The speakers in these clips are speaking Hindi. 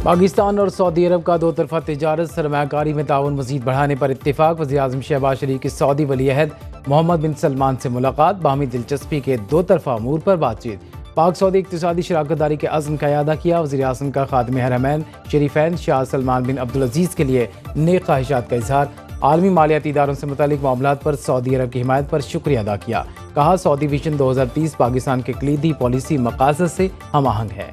पाकिस्तान और सऊदी अरब का दो तरफा तिजारत सरमायाकारी में ताउन मज़ीद बढ़ाने पर इत्तेफाक। वज़ीर-ए-आज़म शहबाज शरीफ की सऊदी वली-ए-अहद मोहम्मद बिन सलमान से मुलाकात, बाहमी दिलचस्पी के दो तरफा अमूर पर बातचीत। पाक सऊदी इक़्तिसादी शराकतदारी के अज़्म का इआदा किया। वज़ीर-ए-आज़म का ख़ादिम हरमैन शरीफैन शाह सलमान बिन अब्दुल अज़ीज़ के लिए नेक ख्वाहिशात का इज़हार। आलमी मालियाती इदारों से मुतालिक मामलात पर सऊदी अरब की हिमायत पर शुक्रिया अदा किया। कहा, सऊदी विजन 2030 पाकिस्तान के कलीदी पॉलिसी मकासद से हम आहंग है।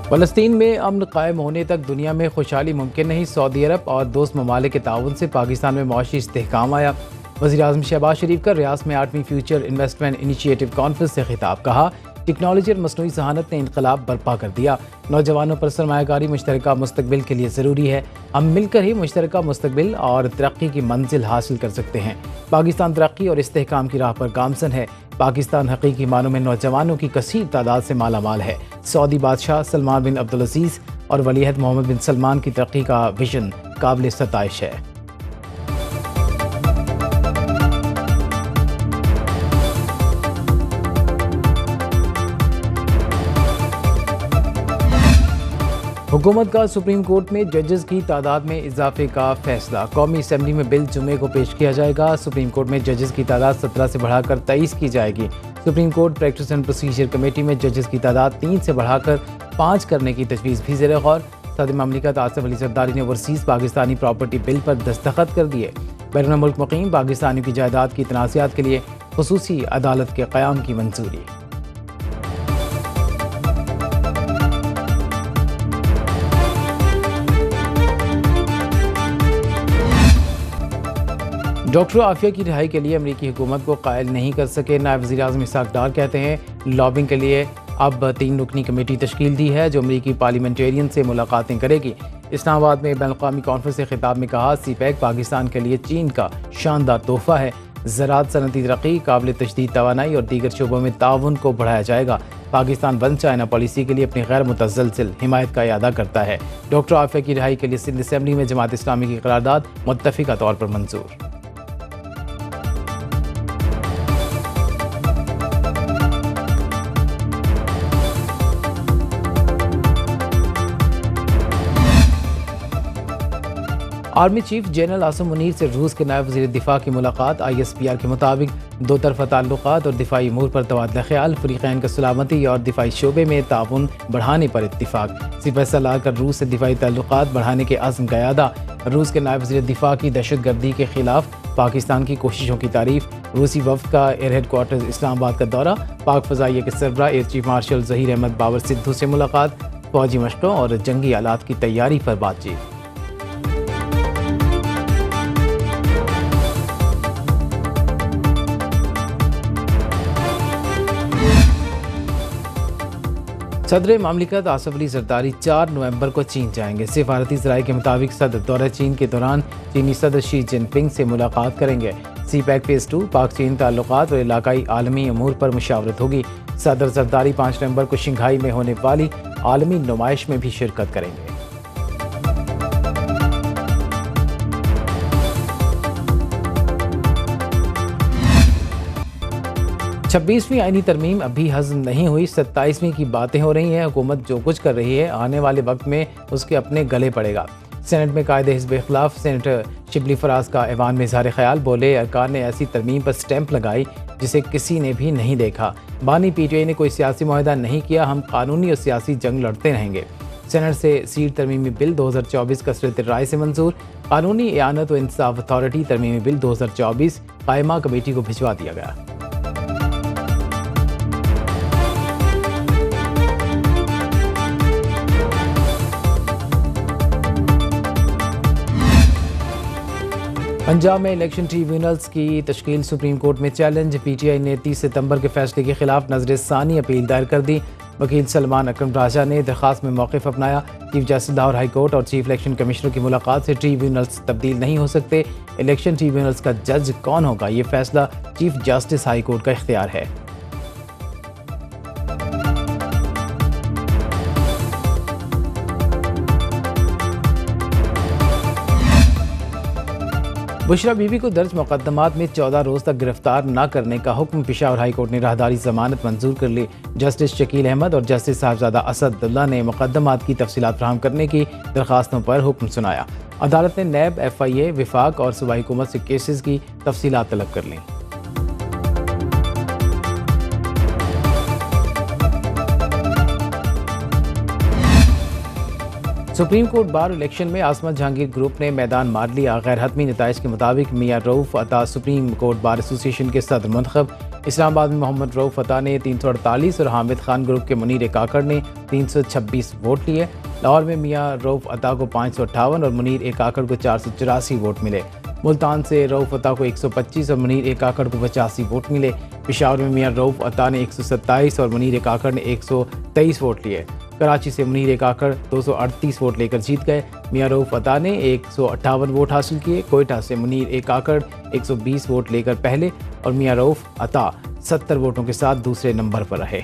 फ़लस्तीन में अमन कायम होने तक दुनिया में खुशहाली मुमकिन नहीं। सऊदी अरब और दोस्त ममालिक के ताउन से पाकिस्तान में मुआशी इस्तेहकाम आया। वज़ीर-ए-आज़म शहबाज शरीफ का रियाद में 8वीं फ्यूचर इन्वेस्टमेंट इनिशिएटिव कॉन्फ्रेंस से खिताब। कहा, टेक्नोलॉजी और मसनूई ज़हानत ने इनकलाब बर्पा कर दिया। नौजवानों पर सरमायाकारी मुश्तरका मुस्तकबिल के लिए ज़रूरी है। हम मिलकर ही मुश्तरका मुस्तकबिल और तरक्की की मंजिल हासिल कर सकते हैं। पाकिस्तान तरक्की और इस्तेहकाम की राह पर गामज़न है। पाकिस्तान हकीकी मानों में नौजवानों की कसीर तादाद से माला माल है। सऊदी बादशाह सलमान बिन अब्दुल अज़ीज़ और वली-ए-अहद मोहम्मद बिन सलमान की तरक्की का विजन काबिल सताइश है। हुकूमत का सुप्रीम कोर्ट में जजेस की तादाद में इजाफे का फैसला। कौमी असम्बली में बिल जुमे को पेश किया जाएगा। सुप्रीम कोर्ट में जजेस की तादाद 17 से बढ़ाकर 23 की जाएगी। Supreme court practice and procedure committee में जजेस की तादाद 3 से बढ़ाकर 5 करने की तजवीज़ भी ज़ेर गौर। सदर ममलिकत आसिफ अली ज़रदारी ने ओवरसीज़ पाकिस्तानी प्रॉपर्टी बिल पर दस्तखत कर दिए। बैरून मुल्क मुकीम पाकिस्तानियों की जायदाद की तनाज़ात के लिए खुसूसी अदालत के क़याम की मंजूरी। डॉक्टर आफिया की रिहाई के लिए अमरीकी हुकूमत को कायल नहीं कर सके। नायब वज़ीर-ए-आज़म इसहाक डार कहते हैं, लॉबिंग के लिए अब 3 रुकनी कमेटी तश्कील दी है जो अमरीकी पार्लियामेंटेरियन से मुलाकातें करेगी। इस्लामाबाद में बैनुल-अक़वामी कॉन्फ्रेंस से खिताब में कहा, सीपैक पाकिस्तान के लिए चीन का शानदार तोहफा है। ज़राअत, सनअती तरक्की, काबिल तशदीद तवानाई और दीगर शोबों में ताउन को बढ़ाया जाएगा। पाकिस्तान वन चाइना पॉलिसी के लिए अपनी गैर मुतज़लज़िल हिमायत का इआदा करता है। डॉक्टर आफिया की रिहाई के लिए सिंध असम्बली में जमात इस्लामी की करारदाद मुत्तफ़िक़ा तौर पर मंजूर। Army chief general Asim Munir से रूस के नायब वज़ीर दिफा की मुलाकात। ISPR के मुताबिक दो तरफ़ा ताल्लुकात और दिफाई अमूर पर तबादला ख्याल। फ़रीक़ैन का सलामती और दिफाई शोबे में ताउन बढ़ाने पर इत्तिफ़ाक़। सिपह सलार का रूस से दिफाई ताल्लुकात बढ़ाने के अज़्म का इआदा। रूस के नायब वज़ीर दिफा की दहशतगर्दी के खिलाफ पाकिस्तान की कोशिशों की तारीफ़। रूसी वफ़द का एयर हेडक्वार्टर इस्लामाबाद का दौरा। पाक फ़ज़ाइया के सरबराह air chief marshal Zaheer Ahmed Babar Sidhu से मुलाकात। फ़ौजी मशक़ों और जंगी आलात की तैयारी पर बातचीत। सदर ममलिकत आसिफ अली ज़रदारी 4 नवंबर को चीन जाएंगे। सिफारती ज़राए के मुताबिक सदर दौरा चीन के दौरान चीनी सदर शी जिनपिंग से मुलाकात करेंगे। सीपैक फेज़ 2 पाक चीन ताल्लुकात और इलाकाई आलमी अमूर पर मुशावरत होगी। सदर ज़रदारी 5 नवंबर को शंघाई में होने वाली आलमी नुमाइश में भी शिरकत करेंगे। 26वीं आईनी तरमीम अभी हज़म नहीं हुई। 27वीं की बातें हो रही हैं। हुकूमत जो कुछ कर रही है आने वाले वक्त में उसके अपने गले पड़ेगा। सेनेट में कायदे हिज़्ब खिलाफ सेनेटर शिबली फराज का ऐवान में इज़हार ख्याल। बोले, अरकान ने ऐसी तरमीम पर स्टैंप लगाई जिसे किसी ने भी नहीं देखा। बानी PTI ने कोई सियासी मुआहदा नहीं किया। हम कानूनी और सियासी जंग लड़ते रहेंगे। सेनेट से सीट तरमीमी बिल 2024 कसरत राय से मंजूर। कानूनी एआनत व इंसाफ अथॉरिटी तरमीमी बिल 2024 कायमा कमेटी को भिजवा दिया गया। पंजाब में इलेक्शन ट्रिब्यूनल्स की तश्कील सुप्रीम कोर्ट में चैलेंज। PTI ने 30 सितंबर के फैसले के खिलाफ नजर सानी अपील दायर कर दी। वकील सलमान अकरम राजा ने दरख्वास्त में मौक़िफ़ अपनाया। Chief justice Lahore high court और चीफ इलेक्शन कमिश्नर की मुलाकात से ट्रिब्यूनल्स तब्दील नहीं हो सकते। इलेक्शन ट्रिब्यूनल्स का जज कौन होगा, ये फैसला चीफ जस्टिस हाई कोर्ट का इख्तियार है। बुशरा बीबी को दर्ज मुकदमात में 14 रोज तक गिरफ्तार न करने का हुक्म। पेशावर हाई कोर्ट ने राहदारी जमानत मंजूर कर ली। जस्टिस शकील अहमद और जस्टिस साहबजादा असदुल्ला ने मुकदमात की तफसीलात फराहम करने की दरखास्तों पर हुक्म सुनाया। अदालत ने नैब, FIA, विफाक और सूबाई हुकूमत से केसेस की तफसीलात तलब कर लीं। सुप्रीम कोर्ट बार इलेक्शन में आसमत जहांगीर ग्रुप ने मैदान मार लिया। गैर हतमी नताइज के मुताबिक मियां रऊफ अता सुप्रीम कोर्ट बार एसोसिएशन के सदर मुंतखब। इस्लामाबाद में मोहम्मद रऊफ अता ने 348 और हामिद खान ग्रुप के मुनीर काकड़ ने 326 वोट लिए। लाहौर में मियां रऊफ अता को 558 और मुनीर काकड़ को 484 वोट मिले। मुल्तान से रऊफ अता को 125 और मुनीर काकड़ को 85 वोट मिले। पेशावर में मियां रऊफ अता ने 127 और मुनीर काकड़ ने 123 वोट लिए। कराची से मुनीर काकड़ 238 वोट लेकर जीत गए। मियां रऊफ अता ने 158 वोट हासिल किए। कोयटा से मुनीर काकड़ 120 वोट लेकर पहले और मियां रऊफ अता 70 वोटों के साथ दूसरे नंबर पर रहे।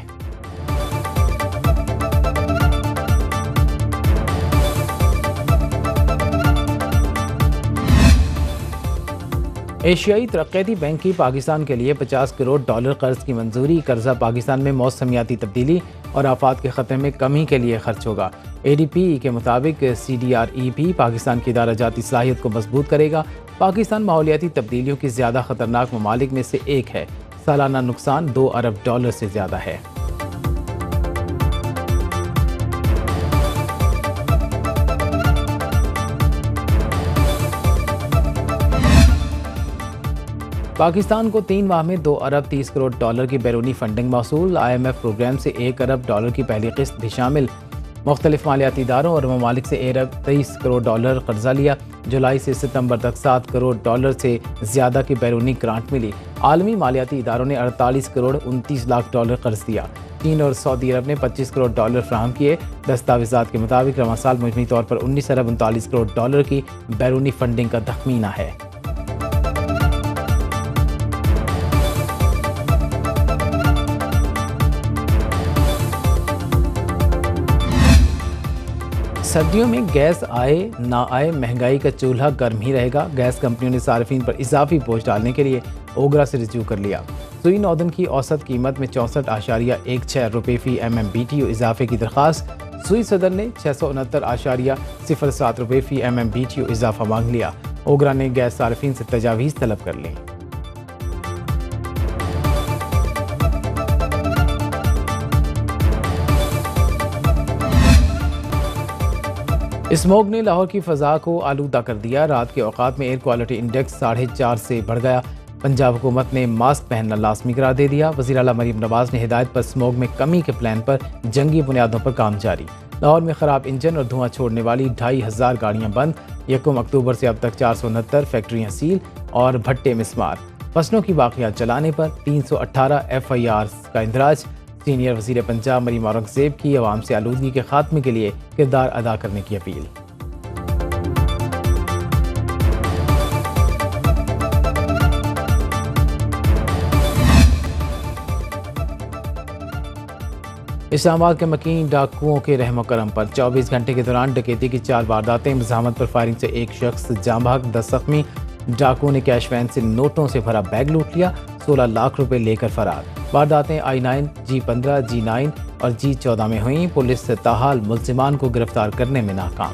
एशियाई तरक्याती बैंक की पाकिस्तान के लिए $50 करोड़ कर्ज की मंजूरी। कर्जा पाकिस्तान में मौसमियाती तब्दीली और आफात के खतरे में कमी के लिए खर्च होगा। ADP के मुताबिक CDREP पाकिस्तान की इदाराजाती सलाहियत को मजबूत करेगा। पाकिस्तान माहौलियाती तब्दीलियों की ज़्यादा खतरनाक ममालिक में से एक है। सालाना नुकसान $2 अरब से ज़्यादा है। पाकिस्तान को 3 माह में $2 अरब 30 करोड़ की बैरूनी फंडिंग मौसूल। IMF प्रोग्राम से $1 अरब की पहली किस्त भी शामिल। मुख्तलिफ मालियाती इदारों और ममालिक से $1 अरब 30 करोड़ कर्जा लिया। जुलाई से सितंबर तक $7 करोड़ से ज़्यादा की बैरूनी ग्रांट मिली। आलमी मालियाती इदारों ने $48 करोड़ 29 लाख कर्ज दिया। चीन और सऊदी अरब ने $25 करोड़ फराहम किए। दस्तावेजात के मुताबिक रवां साल मजमूई तौर पर $19 अरब 39 करोड़ की बैरूनी फंडिंग का तखमीना है। सर्दियों में गैस आए ना आए, महंगाई का चूल्हा गर्म ही रहेगा। गैस कंपनियों ने सार्फिन पर इजाफी बोझ डालने के लिए ओगरा से रिज्यू कर लिया। सुई नौदन की औसत कीमत में 64.16 रुपये फी MMBTU इजाफे की दरख्वास्त। सुई सदर ने 669.07 रुपये फी MMBTU इजाफा मांग लिया। ओगरा ने गैस सार्फिन से तजावीज़ तलब कर ली। स्मोग ने लाहौर की फ़ज़ा को आलूदा कर दिया। रात के औकात में एयर क्वालिटी इंडेक्स 4.5 से बढ़ गया। पंजाब हुकूमत ने मास्क पहनना लाजमी करार दे दिया। वज़ीर आला मरीम नवाज ने हिदायत पर स्मोग में कमी के प्लान पर जंगी बुनियादों पर काम जारी। लाहौर में ख़राब इंजन और धुआं छोड़ने वाली 2,500 गाड़ियाँ बंद। 1 अक्टूबर से अब तक 469 फैक्ट्रियाँ सील और भट्टे मिस्मार। फसलों की बाक़ियात चलाने पर 318 FIRs का इंदराज। सीनियर वज़ीर पंजाब मरीम औरंगज़ेब की अवाम से आलूदगी के खात्मे के लिए किरदार अदा करने की अपील। इस्लामाबाद के मकीन डाकुओं के रहमो करम पर 24 घंटे के दौरान डकैती की 4 वारदातें। मज़ाहमत पर फायरिंग से 1 शख्स जाँ बहक, 10 जख्मी। डाकुओं ने कैश वैन से नोटों से भरा बैग लूट लिया। 16 लाख रुपए लेकर फरार। वारदातें I9, G15, G9 और G14 में हुई। पुलिस ताहाल मुल्जिमान को गिरफ्तार करने में नाकाम।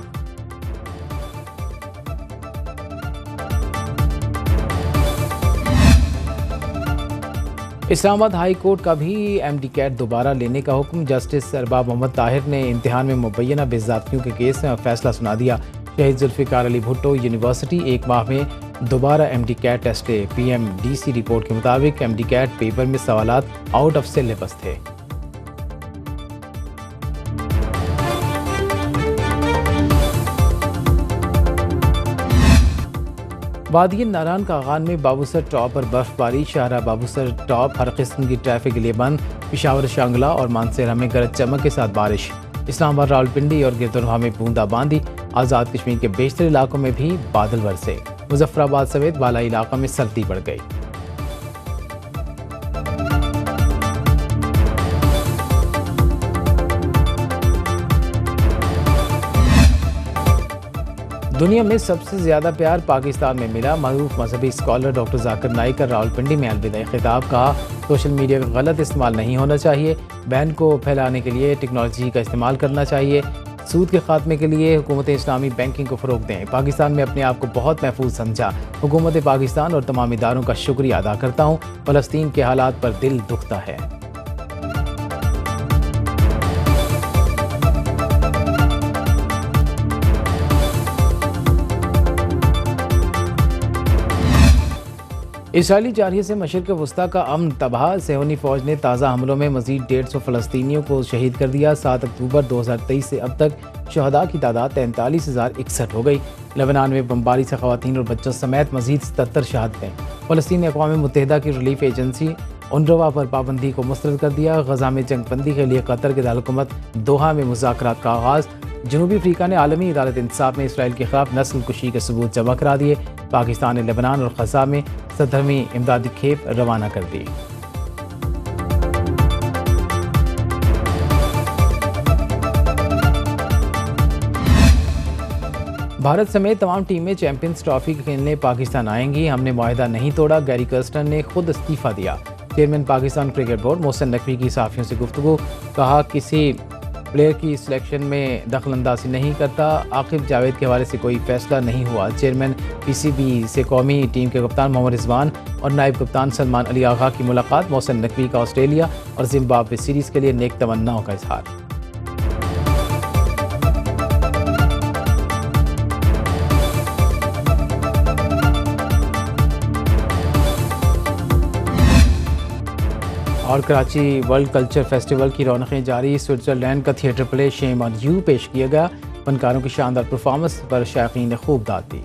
इस्लामाबाद हाई कोर्ट का भी MD कैट दोबारा लेने का हुक्म। जस्टिस अरबाब मोहम्मद ताहिर ने इम्तिहान में मुबैना बेइज्जतियों के केस में फैसला सुना दिया। शहीद जुल्फ़िकार अली भुट्टो यूनिवर्सिटी 1 माह में दोबारा MD कैट टेस्ट ले। PMDC रिपोर्ट के मुताबिक MD कैट पेपर में सवालात आउट ऑफ सिलेबस थे। वादी नारायण कागान में बाबूसर टॉप पर बर्फबारी। शाहरा बाबूसर टॉप हर किस्म की ट्रैफिक के लिए बंद। पिशावर, शांगला और मानसेरा में गरज चमक के साथ बारिश। इस्लामाबाद, रावलपिंडी और गिरदुनवा में बूंदाबांदी। आज़ाद कश्मीर के बेशतर इलाकों में भी बादल बरसे। मुजफ्फराबाद समेत बालाई इलाकों में सर्दी बढ़ गई। दुनिया में सबसे ज़्यादा प्यार पाकिस्तान में मिला। मरूफ मजहबी स्कॉलर डॉक्टर जाकिर नाइक का रावलपिंडी में अलविदाई खिताब। कहा, सोशल मीडिया का गलत इस्तेमाल नहीं होना चाहिए। बैन को फैलाने के लिए टेक्नोलॉजी का इस्तेमाल करना चाहिए। सूद के खात्मे के लिए हुकूमत इस्लामी बैंकिंग को फ़रोग दें। पाकिस्तान में अपने आप को बहुत महफूज समझा। हुकूमत पाकिस्तान और तमाम इदारों का शुक्रिया अदा करता हूँ। फ़लस्तीन के हालात पर दिल दुखता है। इसराइली जारहिया से मशरिक़ वस्ता का अमन तबाह। सेहूनी फ़ौज ने ताज़ा हमलों में मज़ीद 150 फ़लस्तीनियों को शहीद कर दिया। 7 अक्टूबर 2023 से अब तक शहदा की तादाद 43,061 हो गई। लेबनान में बमबारी से ख़वातीन और बच्चों समेत मज़ीद 77 शहादतें। फ़लस्तीन ने अक़वाम मुत्तहिदा की रिलीफ एजेंसी UNRWA पर पाबंदी को मुस्तरद कर दिया। गज़ा में जंगबंदी के लिए कतर के दारकूमत दोहा में मुज़ाकरात का आगाज़। जनूबी अफ्रीका ने आलमी अदालत इंसाफ में इसराइल के खिलाफ नस्ल कुशी के सबूत जमा करा दिए। पाकिस्तान ने लेबनान और गज़ा में 17वीं इमदादी खेप रवाना कर दी। भारत समेत तमाम टीमें चैंपियंस ट्रॉफी खेलने पाकिस्तान आएंगी। हमने मुआहदा नहीं तोड़ा। गैरी कर्स्टन ने खुद इस्तीफा दिया। Chairman Pakistan cricket board Mohsin Naqvi की सहाफ़ियों से गुफ्तगू। कहा, किसी प्लेयर की सिलेक्शन में दखल अंदाजी नहीं करता। आकिब जावेद के हवाले से कोई फैसला नहीं हुआ। चेयरमैन PCB से कौमी टीम के कप्तान मोहम्मद रिजवान और नायब कप्तान सलमान अली आगा की मुलाकात। मोहसिन नकवी का ऑस्ट्रेलिया और जिम्बाब्वे सीरीज़ के लिए नेक तमन्नाओं का इजहार। और कराची वर्ल्ड कल्चर फेस्टिवल की रौनकें जारी। स्विट्ज़रलैंड का theatre play shame on you पेश किया गया। फनकारों की शानदार परफॉर्मेंस पर शायकीन ने खूब दाद दी।